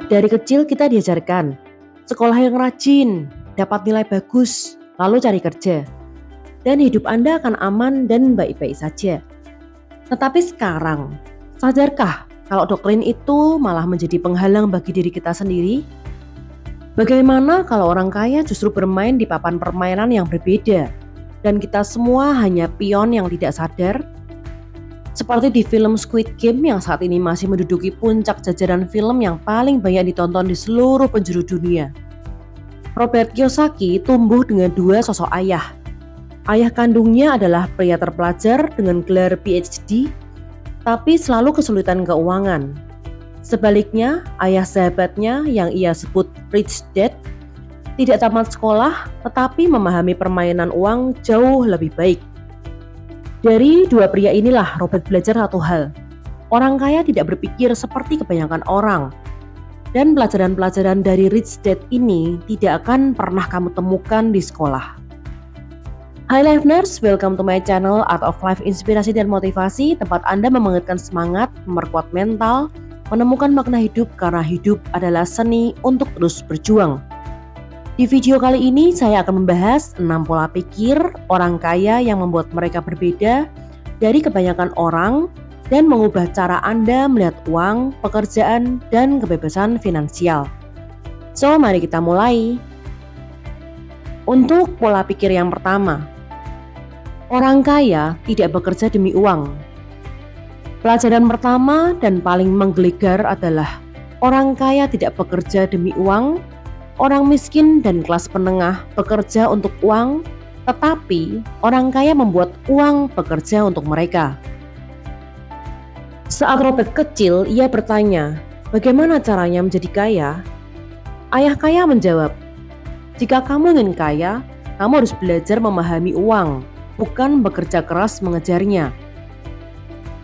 Dari kecil kita diajarkan, sekolah yang rajin, dapat nilai bagus, lalu cari kerja. Dan hidup Anda akan aman dan baik-baik saja. Tetapi sekarang, sadarkah kalau doktrin itu malah menjadi penghalang bagi diri kita sendiri? Bagaimana kalau orang kaya justru bermain di papan permainan yang berbeda, dan kita semua hanya pion yang tidak sadar? Seperti di film Squid Game yang saat ini masih menduduki puncak jajaran film yang paling banyak ditonton di seluruh penjuru dunia. Robert Kiyosaki tumbuh dengan dua sosok ayah. Ayah kandungnya adalah pria terpelajar dengan gelar PhD, tapi selalu kesulitan keuangan. Sebaliknya, ayah sahabatnya yang ia sebut rich dad tidak tamat sekolah, tetapi memahami permainan uang jauh lebih baik. Dari dua pria inilah Robert belajar satu hal. Orang kaya tidak berpikir seperti kebanyakan orang. Dan pelajaran-pelajaran dari rich dad ini tidak akan pernah kamu temukan di sekolah. Hai Listeners, welcome to my channel Art of Life Inspirasi dan Motivasi, tempat Anda memanggilkan semangat, memperkuat mental, menemukan makna hidup karena hidup adalah seni untuk terus berjuang. Di video kali ini saya akan membahas 6 pola pikir orang kaya yang membuat mereka berbeda dari kebanyakan orang dan mengubah cara Anda melihat uang, pekerjaan, dan kebebasan finansial. So, mari kita mulai. Untuk pola pikir yang pertama, orang kaya tidak bekerja demi uang. Pelajaran pertama dan paling menggelegar adalah orang kaya tidak bekerja demi uang. Orang miskin dan kelas menengah bekerja untuk uang, tetapi orang kaya membuat uang bekerja untuk mereka. Saat Robert kecil, ia bertanya, bagaimana caranya menjadi kaya? Ayah kaya menjawab, jika kamu ingin kaya, kamu harus belajar memahami uang, bukan bekerja keras mengejarnya.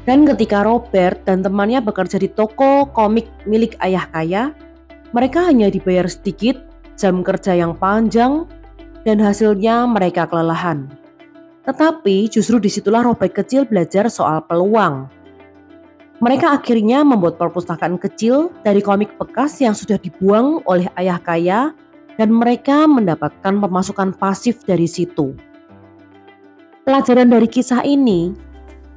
Dan ketika Robert dan temannya bekerja di toko komik milik ayah kaya, mereka hanya dibayar sedikit, jam kerja yang panjang, dan hasilnya mereka kelelahan. Tetapi justru disitulah Robert kecil belajar soal peluang. Mereka akhirnya membuat perpustakaan kecil dari komik bekas yang sudah dibuang oleh ayah kaya, dan mereka mendapatkan pemasukan pasif dari situ. Pelajaran dari kisah ini,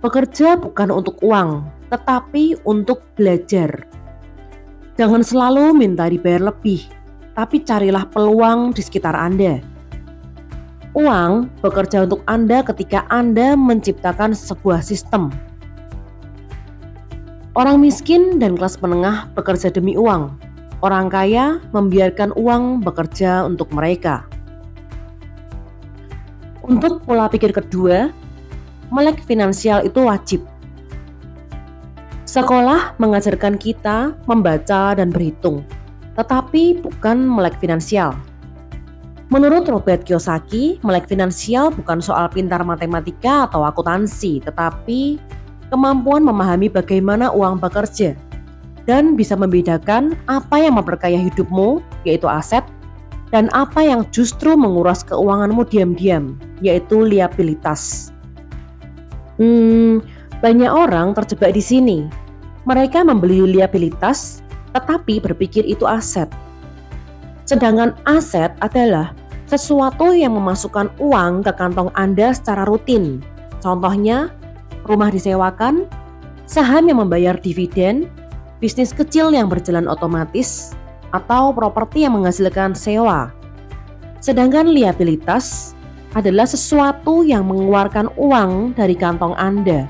bekerja bukan untuk uang, tetapi untuk belajar. Jangan selalu minta dibayar lebih, tapi carilah peluang di sekitar Anda. Uang bekerja untuk Anda ketika Anda menciptakan sebuah sistem. Orang miskin dan kelas menengah bekerja demi uang. Orang kaya membiarkan uang bekerja untuk mereka. Untuk pola pikir kedua, melek finansial itu wajib. Sekolah mengajarkan kita membaca dan berhitung, tetapi bukan melek finansial. Menurut Robert Kiyosaki, melek finansial bukan soal pintar matematika atau akuntansi, tetapi kemampuan memahami bagaimana uang bekerja dan bisa membedakan apa yang memperkaya hidupmu, yaitu aset, dan apa yang justru menguras keuanganmu diam-diam, yaitu liabilitas. Banyak orang terjebak di sini. Mereka membeli liabilitas, tetapi berpikir itu aset. Sedangkan aset adalah sesuatu yang memasukkan uang ke kantong Anda secara rutin. Contohnya, rumah disewakan, saham yang membayar dividen, bisnis kecil yang berjalan otomatis, atau properti yang menghasilkan sewa. Sedangkan liabilitas adalah sesuatu yang mengeluarkan uang dari kantong Anda.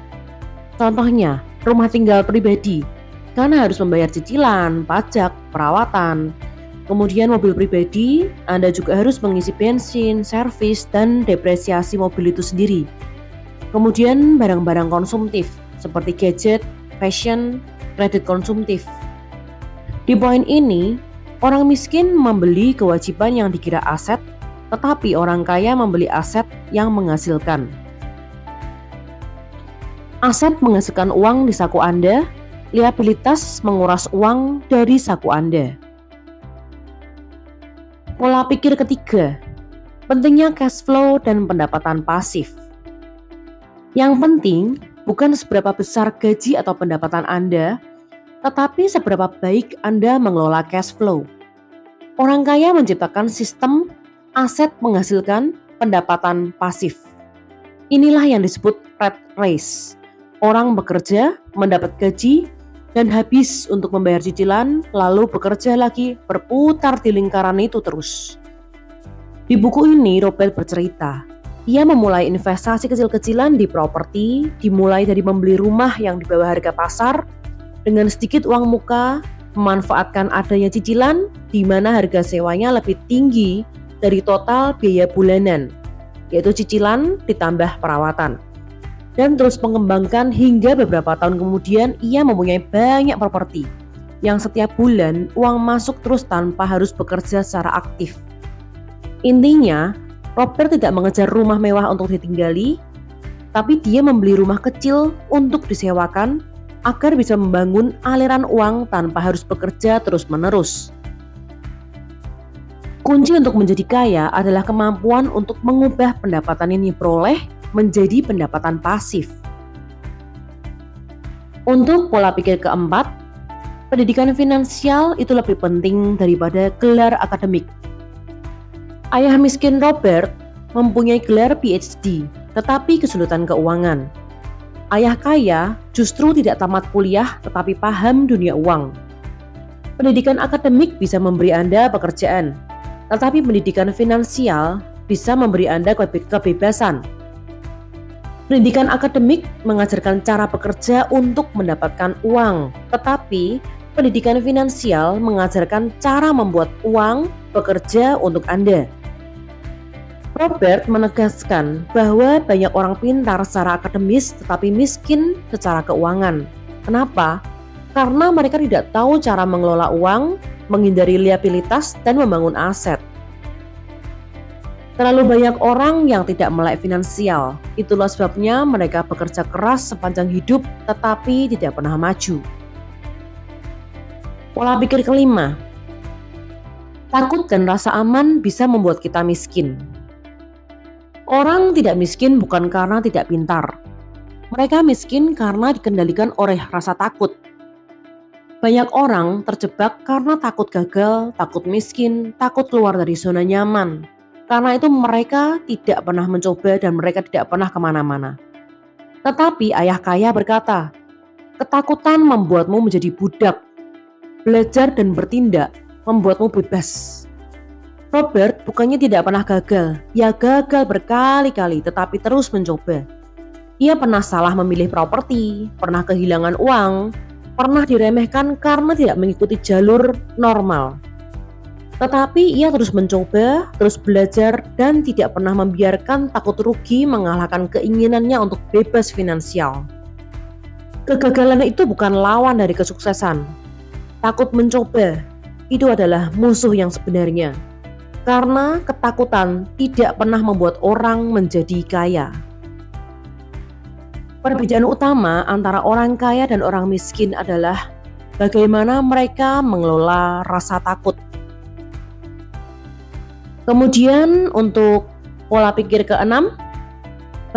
Contohnya, rumah tinggal pribadi, karena harus membayar cicilan, pajak, perawatan. Kemudian mobil pribadi, Anda juga harus mengisi bensin, servis, dan depresiasi mobil itu sendiri. Kemudian barang-barang konsumtif, seperti gadget, fashion, kredit konsumtif. Di poin ini, orang miskin membeli kewajiban yang dikira aset, tetapi orang kaya membeli aset yang menghasilkan. Aset menghasilkan uang di saku Anda, liabilitas menguras uang dari saku Anda. Pola pikir ketiga, pentingnya cash flow dan pendapatan pasif. Yang penting bukan seberapa besar gaji atau pendapatan Anda, Tetapi seberapa baik Anda mengelola cash flow? Orang kaya menciptakan sistem aset menghasilkan pendapatan pasif. Inilah yang disebut rat race. Orang bekerja, mendapat gaji, dan habis untuk membayar cicilan, lalu bekerja lagi, berputar di lingkaran itu terus. Di buku ini, Robert bercerita, ia memulai investasi kecil-kecilan di properti, dimulai dari membeli rumah yang di bawah harga pasar, dengan sedikit uang muka, memanfaatkan adanya cicilan, di mana harga sewanya lebih tinggi dari total biaya bulanan, yaitu cicilan ditambah perawatan. Dan terus mengembangkan hingga beberapa tahun kemudian ia mempunyai banyak properti yang setiap bulan uang masuk terus tanpa harus bekerja secara aktif. Intinya, Robert tidak mengejar rumah mewah untuk ditinggali, tapi dia membeli rumah kecil untuk disewakan agar bisa membangun aliran uang tanpa harus bekerja terus-menerus. Kunci untuk menjadi kaya adalah kemampuan untuk mengubah pendapatan yang diperoleh menjadi pendapatan pasif. Untuk pola pikir keempat, pendidikan finansial itu lebih penting daripada gelar akademik. Ayah miskin Robert mempunyai gelar PhD, tetapi kesulitan keuangan. Ayah kaya justru tidak tamat kuliah tetapi paham dunia uang. Pendidikan akademik bisa memberi Anda pekerjaan, tetapi pendidikan finansial bisa memberi Anda kebebasan. Pendidikan akademik mengajarkan cara bekerja untuk mendapatkan uang, tetapi pendidikan finansial mengajarkan cara membuat uang bekerja untuk Anda. Robert menegaskan bahwa banyak orang pintar secara akademis tetapi miskin secara keuangan. Kenapa? Karena mereka tidak tahu cara mengelola uang, menghindari liabilitas, dan membangun aset. Terlalu banyak orang yang tidak melek finansial. Itulah sebabnya mereka bekerja keras sepanjang hidup tetapi tidak pernah maju. Pola pikir kelima. Takut dan rasa aman bisa membuat kita miskin. Orang tidak miskin bukan karena tidak pintar. Mereka miskin karena dikendalikan oleh rasa takut. Banyak orang terjebak karena takut gagal, takut miskin, takut keluar dari zona nyaman. Karena itu mereka tidak pernah mencoba dan mereka tidak pernah kemana-mana. Tetapi ayah kaya berkata, ketakutan membuatmu menjadi budak. Belajar dan bertindak membuatmu bebas. Robert bukannya tidak pernah gagal, ia gagal berkali-kali tetapi terus mencoba. Ia pernah salah memilih properti, pernah kehilangan uang, pernah diremehkan karena tidak mengikuti jalur normal. Tetapi ia terus mencoba, terus belajar, dan tidak pernah membiarkan takut rugi mengalahkan keinginannya untuk bebas finansial. Kegagalan itu bukan lawan dari kesuksesan. Takut mencoba, itu adalah musuh yang sebenarnya. Karena ketakutan tidak pernah membuat orang menjadi kaya. Perbedaan utama antara orang kaya dan orang miskin adalah bagaimana mereka mengelola rasa takut. Kemudian untuk pola pikir keenam,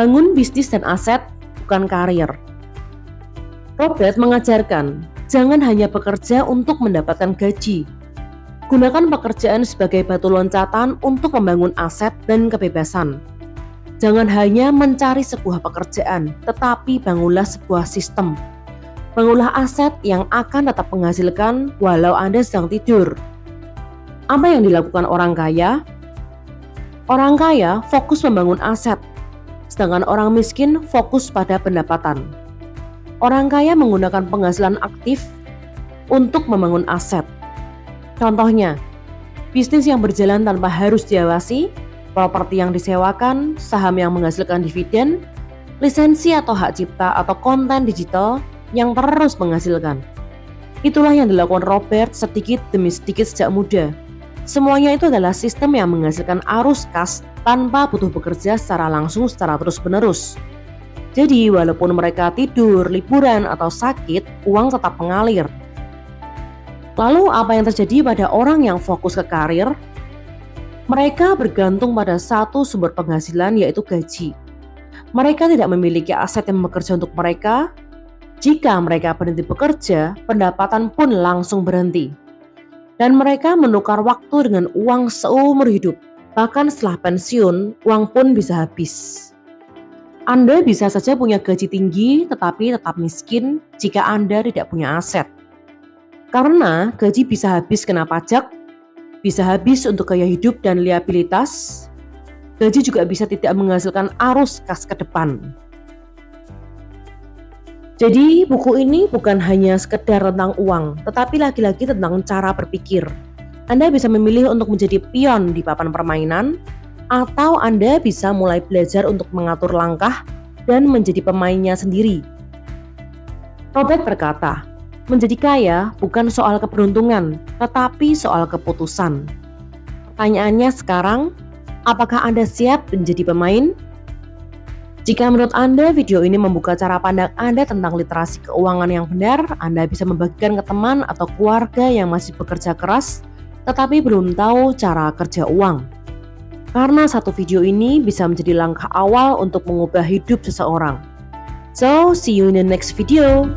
bangun bisnis dan aset bukan karir. Robert mengajarkan, jangan hanya bekerja untuk mendapatkan gaji. Gunakan pekerjaan sebagai batu loncatan untuk membangun aset dan kebebasan. Jangan hanya mencari sebuah pekerjaan, tetapi bangunlah sebuah sistem. Bangunlah aset yang akan tetap menghasilkan walau Anda sedang tidur. Apa yang dilakukan orang kaya? Orang kaya fokus membangun aset, sedangkan orang miskin fokus pada pendapatan. Orang kaya menggunakan penghasilan aktif untuk membangun aset. Contohnya, bisnis yang berjalan tanpa harus diawasi, properti yang disewakan, saham yang menghasilkan dividen, lisensi atau hak cipta atau konten digital yang terus menghasilkan. Itulah yang dilakukan Robert sedikit demi sedikit sejak muda. Semuanya itu adalah sistem yang menghasilkan arus kas tanpa butuh bekerja secara langsung secara terus-menerus. Jadi walaupun mereka tidur, liburan, atau sakit, uang tetap mengalir. Lalu apa yang terjadi pada orang yang fokus ke karir? Mereka bergantung pada satu sumber penghasilan yaitu gaji. Mereka tidak memiliki aset yang bekerja untuk mereka. Jika mereka berhenti bekerja, pendapatan pun langsung berhenti. Dan mereka menukar waktu dengan uang seumur hidup. Bahkan setelah pensiun, uang pun bisa habis. Anda bisa saja punya gaji tinggi tetapi tetap miskin jika Anda tidak punya aset. Karena gaji bisa habis kena pajak, bisa habis untuk gaya hidup dan liabilitas. Gaji juga bisa tidak menghasilkan arus kas ke depan. Jadi buku ini bukan hanya sekedar tentang uang, tetapi lagi-lagi tentang cara berpikir. Anda bisa memilih untuk menjadi pion di papan permainan, atau Anda bisa mulai belajar untuk mengatur langkah dan menjadi pemainnya sendiri. Robert berkata, menjadi kaya bukan soal keberuntungan, tetapi soal keputusan. Pertanyaannya sekarang, apakah Anda siap menjadi pemain? Jika menurut Anda video ini membuka cara pandang Anda tentang literasi keuangan yang benar, Anda bisa membagikan ke teman atau keluarga yang masih bekerja keras tetapi belum tahu cara kerja uang. Karena satu video ini bisa menjadi langkah awal untuk mengubah hidup seseorang. So, see you in the next video.